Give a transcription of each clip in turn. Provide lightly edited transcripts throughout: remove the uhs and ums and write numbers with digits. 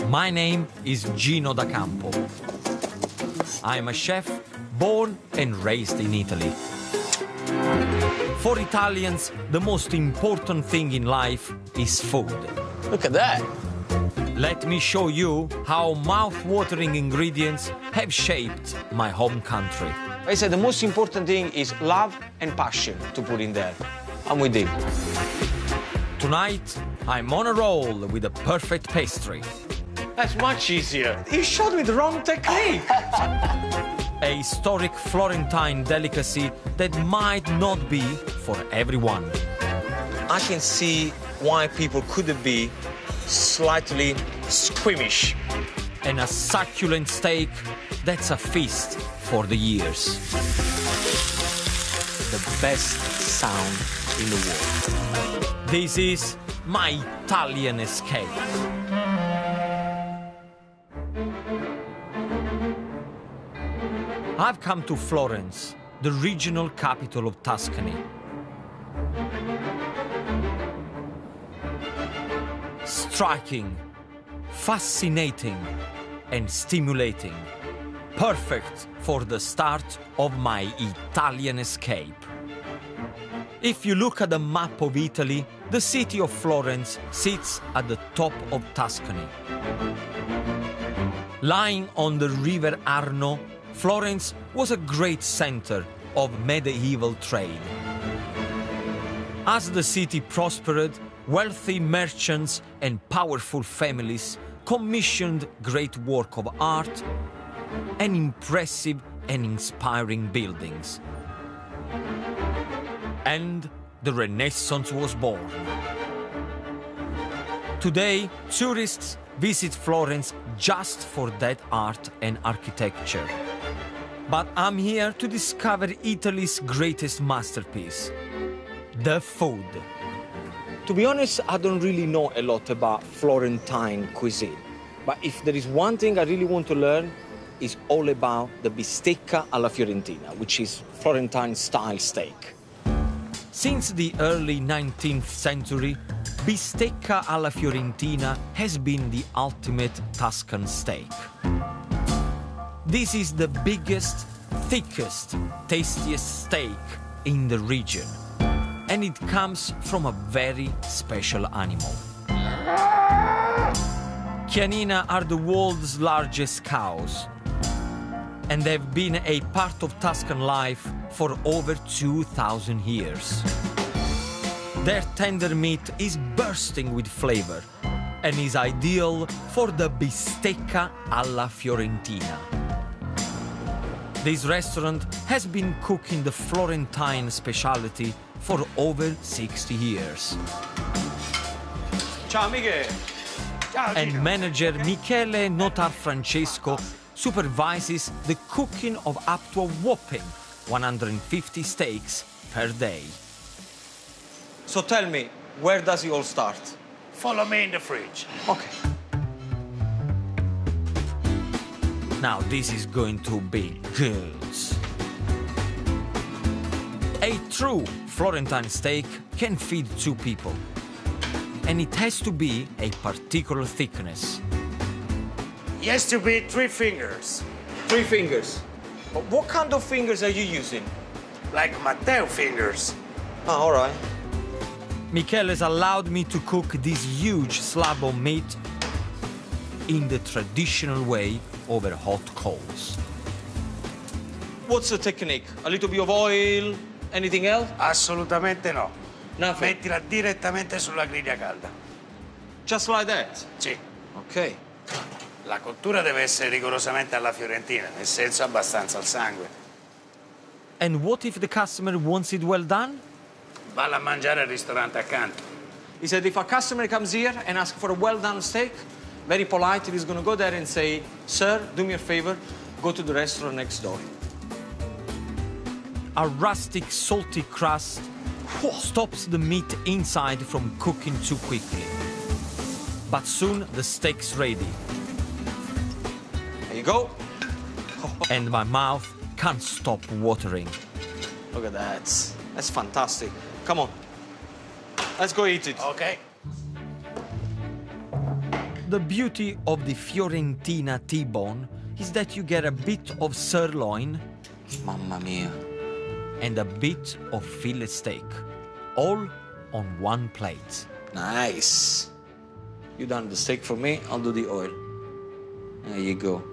My name is Gino da Campo. I'm a chef born and raised in Italy. For Italians, the most important thing in life is food. Look at that. Let me show you how mouth-watering ingredients have shaped my home country. I said the most important thing is love and passion to put in there. I'm with you. Tonight, I'm on a roll with a perfect pastry. That's much easier. You showed me the wrong technique. A historic Florentine delicacy that might not be for everyone. I can see why people could be slightly squeamish. And a succulent steak that's a feast for the ears. The best sound in the world. This is my Italian escape. I've come to Florence, the regional capital of Tuscany. Striking, fascinating, and stimulating. Perfect for the start of my Italian escape. If you look at the map of Italy, the city of Florence sits at the top of Tuscany. Lying on the river Arno, Florence was a great center of medieval trade. As the city prospered, wealthy merchants and powerful families commissioned great work of art and impressive and inspiring buildings. And the Renaissance was born. Today, tourists visit Florence just for that art and architecture. But I'm here to discover Italy's greatest masterpiece, the food. To be honest, I don't really know a lot about Florentine cuisine. But if there is one thing I really want to learn, it's all about the bistecca alla Fiorentina, which is Florentine-style steak. Since the early 19th century, bistecca alla Fiorentina has been the ultimate Tuscan steak. This is the biggest, thickest, tastiest steak in the region. And it comes from a very special animal. Chianina are the world's largest cows. And they've been a part of Tuscan life for over 2,000 years. Their tender meat is bursting with flavor and is ideal for the bistecca alla Fiorentina. This restaurant has been cooking the Florentine specialty for over 60 years. Ciao, Michele. Ciao, and Gino. Manager Michele Notar Francesco supervises the cooking of up to a whopping 150 steaks per day. So tell me, where does it all start? Follow me in the fridge. Okay. Now this is going to be good. A true Florentine steak can feed 2 people. And it has to be a particular thickness. It has to be 3 fingers. 3 fingers. But what kind of fingers are you using? Like Matteo fingers. Ah, all right. Michele has allowed me to cook this huge slab of meat in the traditional way over hot coals. What's the technique? A little bit of oil? Anything else? Assolutamente no. Nothing. Mettila direttamente sulla griglia calda. Just like that? Sì. Okay. La cottura deve essere rigorosamente alla fiorentina, nel senso abbastanza al sangue. And what if the customer wants it well done? Valla a mangiare al ristorante accanto. He said if a customer comes here and asks for a well-done steak, very politely he's going to go there and say, "Sir, do me a favor, go to the restaurant next door." A rustic, salty crust stops the meat inside from cooking too quickly. But soon the steak's ready. There you go. And my mouth can't stop watering. Look at that. That's fantastic. Come on. Let's go eat it. Okay. The beauty of the Fiorentina T-bone is that you get a bit of sirloin, Mamma mia. and a bit of fillet steak, all on one plate. Nice. You done the steak for me, I'll do the oil. There you go.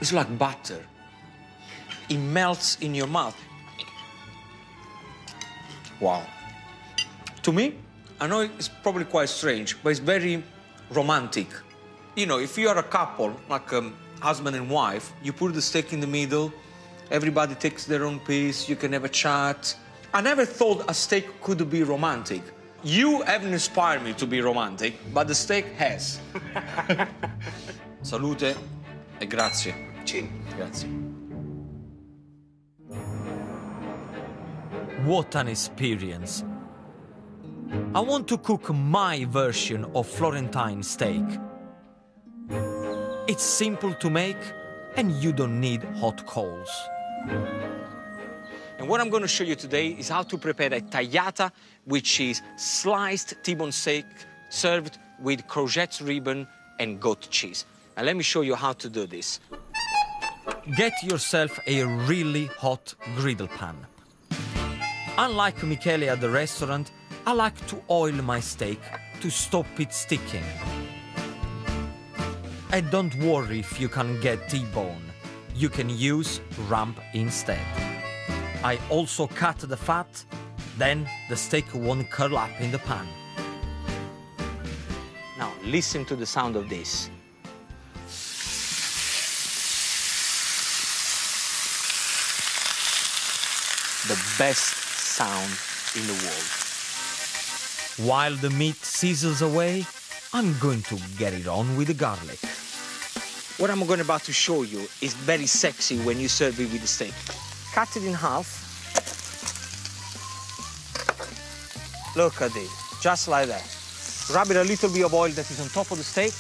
It's like butter. It melts in your mouth. Wow. To me, I know it's probably quite strange, but it's very romantic. You know, if you are a couple, like husband and wife, you put the steak in the middle, everybody takes their own piece, you can have a chat. I never thought a steak could be romantic. You haven't inspired me to be romantic, but the steak has. Salute e grazie. Gino. Grazie. What an experience! I want to cook my version of Florentine steak. It's simple to make and you don't need hot coals. And what I'm going to show you today is how to prepare a tagliata, which is sliced T-bone steak served with courgette ribbon and goat cheese. Now let me show you how to do this. Get yourself a really hot griddle pan. Unlike Michele at the restaurant, I like to oil my steak to stop it sticking. And don't worry if you can't get T-bone. You can use rump instead. I also cut the fat, then the steak won't curl up in the pan. Now listen to the sound of this. The best sound in the world. While the meat sizzles away, I'm going to get it on with the garlic. What I'm about to show you is very sexy when you serve it with the steak. Cut it in half. Look at this, just like that. Rub it a little bit of oil that is on top of the steak,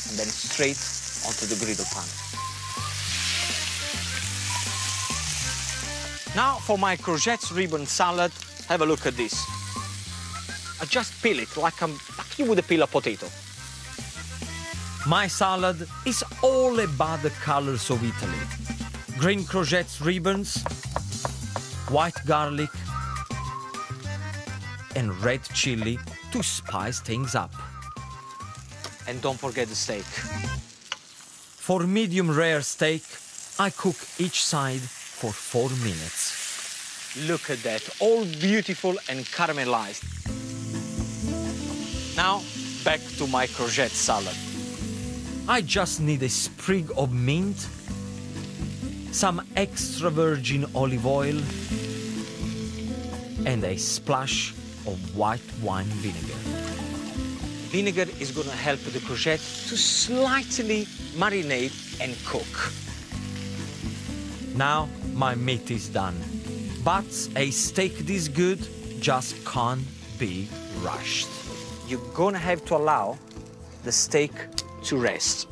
and then straight onto the griddle pan. Now for my courgette ribbon salad, have a look at this. I just peel it like you would peel a potato. My salad is all about the colors of Italy. Green courgette ribbons, white garlic, and red chili to spice things up. And don't forget the steak. For medium rare steak, I cook each side for 4 minutes. Look at that, all beautiful and caramelized. Now, back to my courgette salad. I just need a sprig of mint, some extra virgin olive oil, and a splash of white wine vinegar. Vinegar is going to help the courgette to slightly marinate and cook. Now my meat is done, but a steak this good just can't be rushed. You're going to have to allow the steak to rest.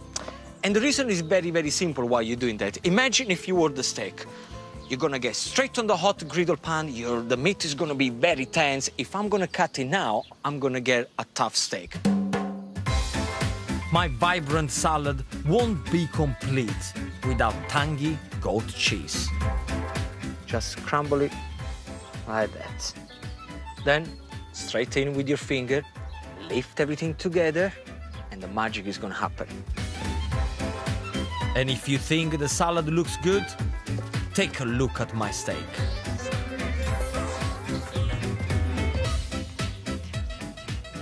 And the reason is very, very simple why you're doing that. Imagine if you were the steak. You're going to get straight on the hot griddle pan. The meat is going to be very tense. If I'm going to cut it now, I'm going to get a tough steak. My vibrant salad won't be complete without tangy goat cheese. Just crumble it like that. Then straight in with your finger, lift everything together, and the magic is going to happen. And if you think the salad looks good, take a look at my steak.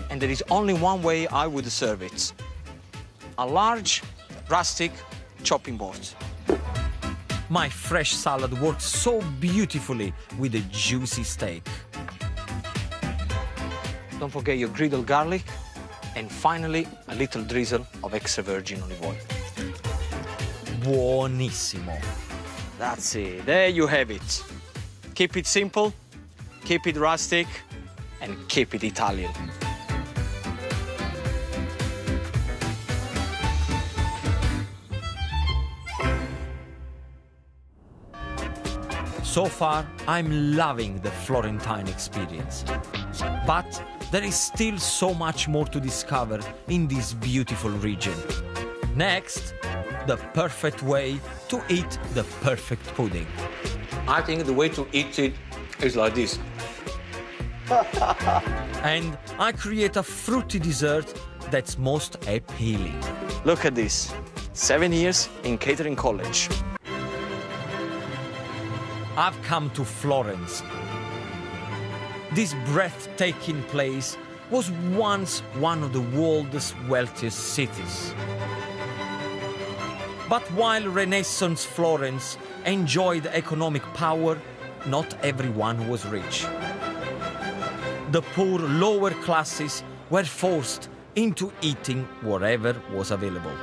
And there is only one way I would serve it. A large, rustic chopping board. My fresh salad works so beautifully with a juicy steak. Don't forget your griddle garlic, and finally, a little drizzle of extra virgin olive oil. Buonissimo. That's it, there you have it. Keep it simple, keep it rustic, and keep it Italian. So far, I'm loving the Florentine experience. But there is still so much more to discover in this beautiful region. Next, the perfect way to eat the perfect pudding. I think the way to eat it is like this. And I create a fruity dessert that's most appealing. Look at this. 7 years in catering college. I've come to Florence. This breathtaking place was once one of the world's wealthiest cities. But while Renaissance Florence enjoyed economic power, not everyone was rich. The poor lower classes were forced into eating whatever was available.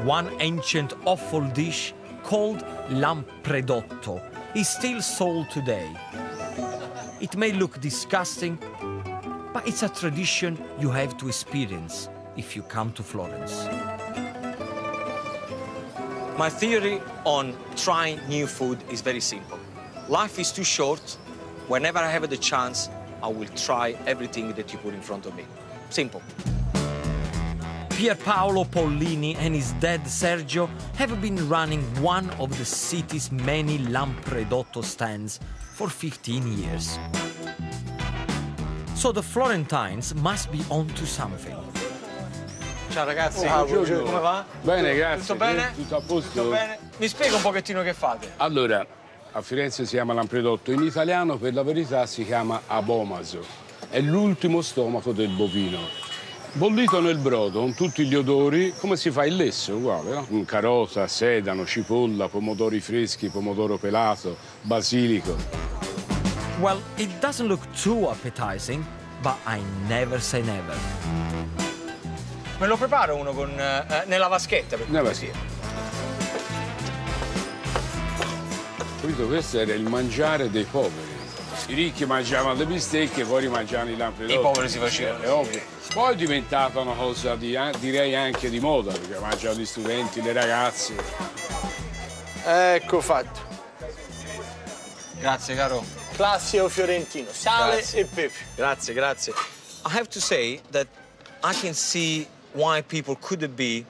One ancient offal dish called lampredotto is still sold today. It may look disgusting, but it's a tradition you have to experience if you come to Florence. My theory on trying new food is very simple. Life is too short. Whenever I have the chance, I will try everything that you put in front of me. Simple. Pierpaolo Pollini and his dad Sergio have been running one of the city's many lampredotto stands for 15 years. So the Florentines must be onto something. Ciao ragazzi, Buongiorno. come va? Bene, grazie. Tutto bene? Tutto a posto? Tutto bene? Mi spiega un pochettino che fate? Allora, a Firenze si chiama lampredotto, in italiano per la verità si chiama abomaso. È l'ultimo stomaco del bovino. Bollito nel brodo, con tutti gli odori, come si fa il lesso, uguale, no? Carota, sedano, cipolla, pomodori freschi, pomodoro pelato, basilico. Well, it doesn't look too appetizing, but I never say never. Me lo preparo uno con, nella vaschetta. Per Nella vaschetta. Capito? Questo era il mangiare dei poveri. I ricchi mangiavano le bistecche, poi rimangiavano i lampredotti. I poveri si facevano. È ovvio. Poi è diventata una cosa, direi anche di moda, perché mangiano gli studenti, le ragazze. Ecco fatto. Grazie, caro. Classico fiorentino, sale Grazie. e pepe. Grazie, grazie. I have to say that I can see why people could be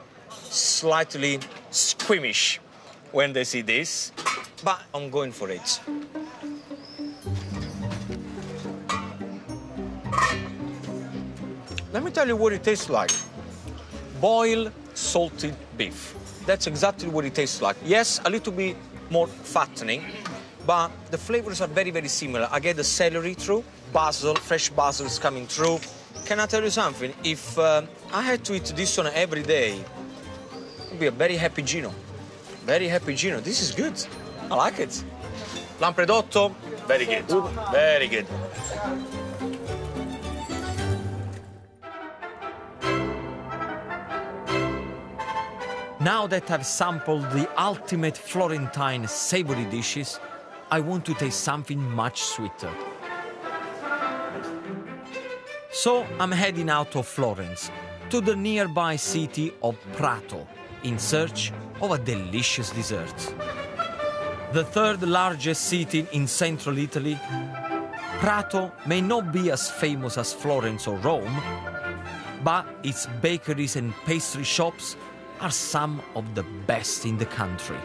slightly squeamish when they see this, but I'm going for it. Let me tell you what it tastes like. Boiled salted beef. That's exactly what it tastes like. Yes, a little bit more fattening, but the flavors are very, very similar. I get the celery through, basil, fresh basil is coming through. Can I tell you something? If I had to eat this one every day, I'd be a very happy Gino. Very happy Gino. This is good. I like it. Lampredotto, very good. Very good. Now that I've sampled the ultimate Florentine savory dishes, I want to taste something much sweeter. So I'm heading out of Florence to the nearby city of Prato in search of a delicious dessert. The third largest city in central Italy, Prato may not be as famous as Florence or Rome, but its bakeries and pastry shops are some of the best in the country.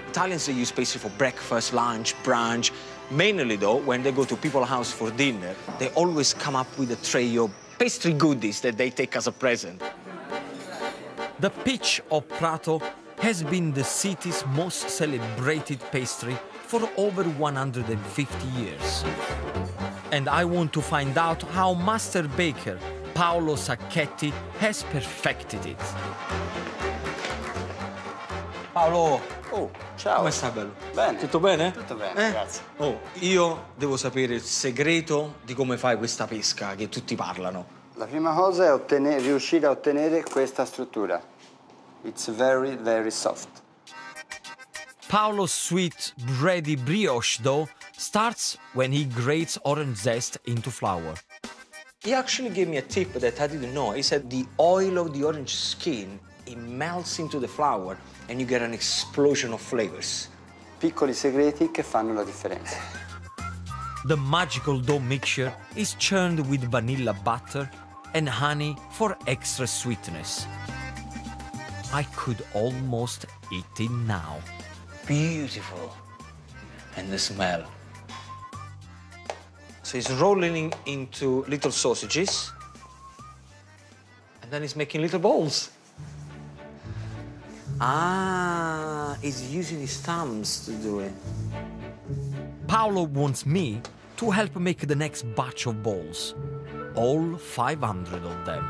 Italians, they use pastry for breakfast, lunch, brunch. Mainly, though, when they go to people's house for dinner, they always come up with a tray of pastry goodies that they take as a present. The peach of Prato has been the city's most celebrated pastry for over 150 years. And I want to find out how master baker Paolo Sacchetti has perfected it. Paolo, Oh, ciao. come sta bello? Bene. Tutto bene? Tutto bene, grazie. Oh, io devo sapere il segreto di come fai questa pesca che tutti parlano. La prima cosa è riuscire a ottenere questa struttura. It's very, very soft. Paolo's sweet, bready brioche dough starts when he grates orange zest into flour. He actually gave me a tip that I didn't know. He said the oil of the orange skin, it melts into the flour and you get an explosion of flavors. Piccoli segreti che fanno la differenza. The magical dough mixture is churned with vanilla butter and honey for extra sweetness. I could almost eat it now. Beautiful. And the smell. So he's rolling into little sausages. And then he's making little balls. Ah, he's using his thumbs to do it. Paolo wants me to help make the next batch of balls. All 500 of them.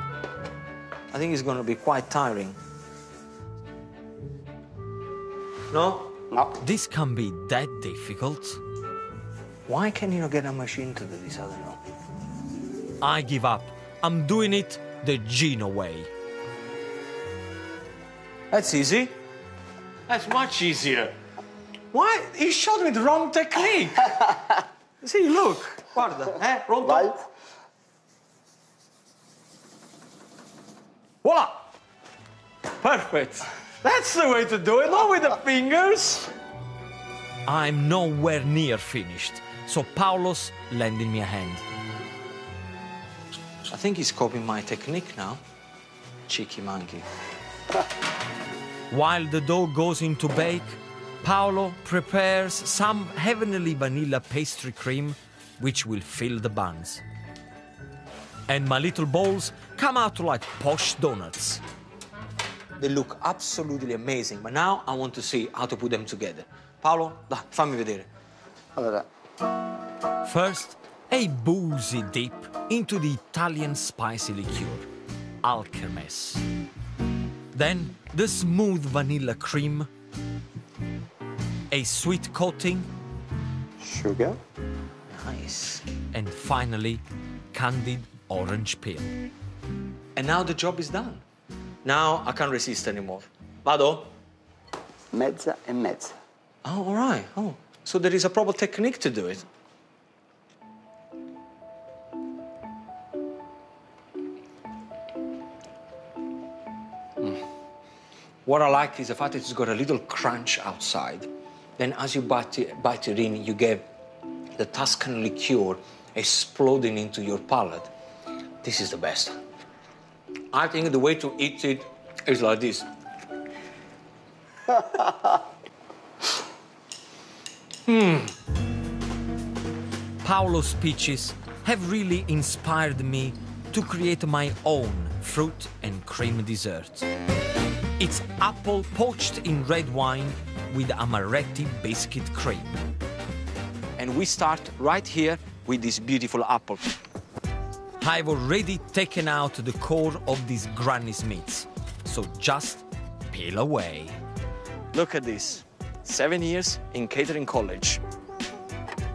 I think it's going to be quite tiring. No? No. This can be that difficult. Why can you not get a machine to do this? I don't know. I give up. I'm doing it the Gino way. That's easy. That's much easier. Why? He showed me the wrong technique. See, look. Guarda, pronto? Vai. Voila! Perfect. That's the way to do it, not with the fingers. I'm nowhere near finished, so Paolo's lending me a hand. I think he's copying my technique now. Cheeky monkey. While the dough goes into bake, Paolo prepares some heavenly vanilla pastry cream, which will fill the buns. And my little balls come out like posh donuts. They look absolutely amazing, but now I want to see how to put them together. Paolo, dai, fammi vedere. Allora, First, a boozy dip into the Italian spicy liqueur, Alkermes. Then, the smooth vanilla cream, a sweet coating, sugar. Nice. and finally, candied orange peel. And now the job is done. Now I can't resist anymore. Vado? Mezza e mezza. Oh, all right. Oh, so there is a proper technique to do it. What I like is the fact that it's got a little crunch outside. Then as you bite it in, you get the Tuscan liqueur exploding into your palate. This is the best. I think the way to eat it is like this. Paolo's speeches have really inspired me to create my own fruit and cream dessert. It's apple poached in red wine with amaretti biscuit cream. And we start right here with this beautiful apple. I've already taken out the core of these Granny Smiths, so just peel away. Look at this. 7 years in catering college.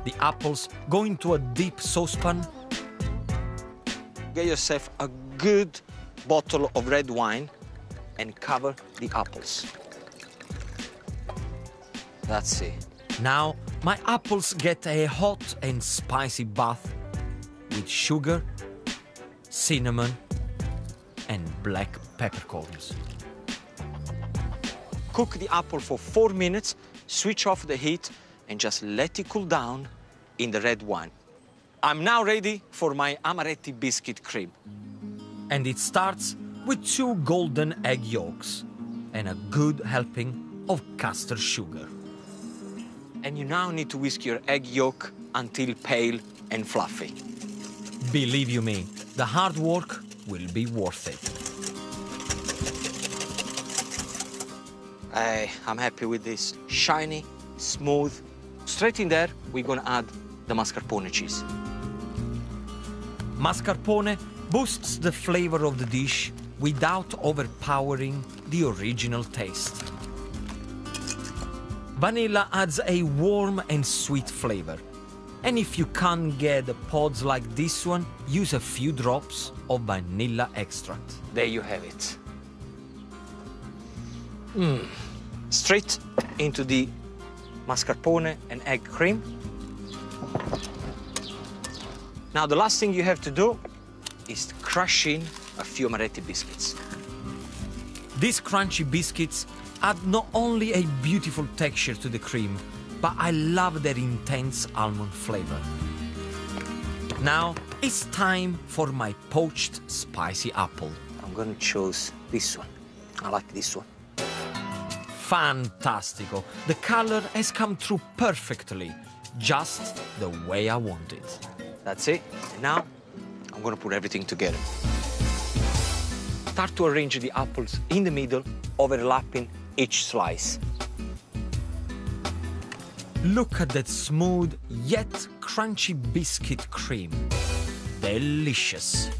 The apples go into a deep saucepan. Get yourself a good bottle of red wine and cover the apples. That's it. Now my apples get a hot and spicy bath with sugar, cinnamon, and black peppercorns. Cook the apple for 4 minutes, switch off the heat, and just let it cool down in the red wine. I'm now ready for my amaretti biscuit cream. And it starts with 2 golden egg yolks and a good helping of castor sugar. And you now need to whisk your egg yolk until pale and fluffy. Believe you me, the hard work will be worth it. I'm happy with this. Shiny, smooth. Straight in there, we're gonna add the mascarpone cheese. Mascarpone boosts the flavor of the dish without overpowering the original taste. Vanilla adds a warm and sweet flavor. And if you can't get pods like this one, use a few drops of vanilla extract. There you have it. Straight into the mascarpone and egg cream. Now the last thing you have to do is crushing a few amaretti biscuits. These crunchy biscuits add not only a beautiful texture to the cream, but I love their intense almond flavor. Now it's time for my poached spicy apple. I'm gonna choose this one. I like this one. Fantastico! The color has come through perfectly, just the way I want it. That's it. And now I'm gonna put everything together. Start to arrange the apples in the middle, overlapping each slice. Look at that smooth yet crunchy biscuit cream. Delicious.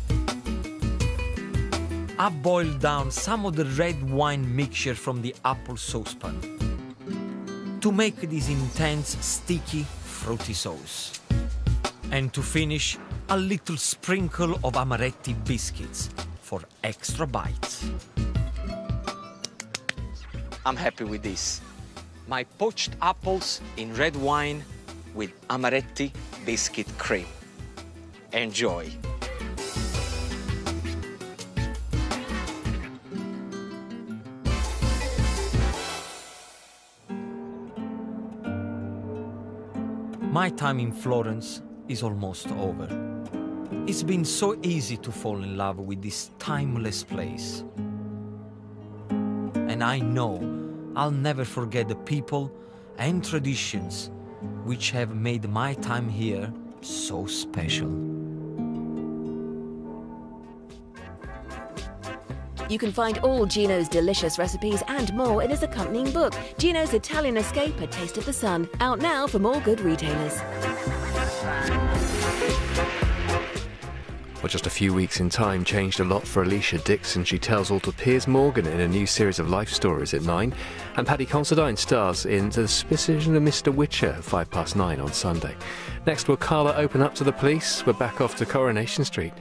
I boiled down some of the red wine mixture from the apple saucepan to make this intense, sticky, fruity sauce. And to finish, a little sprinkle of amaretti biscuits for extra bites. I'm happy with this. My poached apples in red wine with amaretti biscuit cream. Enjoy. My time in Florence is almost over. It's been so easy to fall in love with this timeless place. And I know I'll never forget the people and traditions which have made my time here so special. You can find all Gino's delicious recipes and more in his accompanying book, Gino's Italian Escape: A Taste of the Sun, out now from all good retailers. Well, just a few weeks in time changed a lot for Alicia Dixon. She tells all to Piers Morgan in a new series of life stories at 9. And Paddy Considine stars in The Suspicion of Mr. Witcher at 9:05 on Sunday. Next, will Carla open up to the police? We're back off to Coronation Street.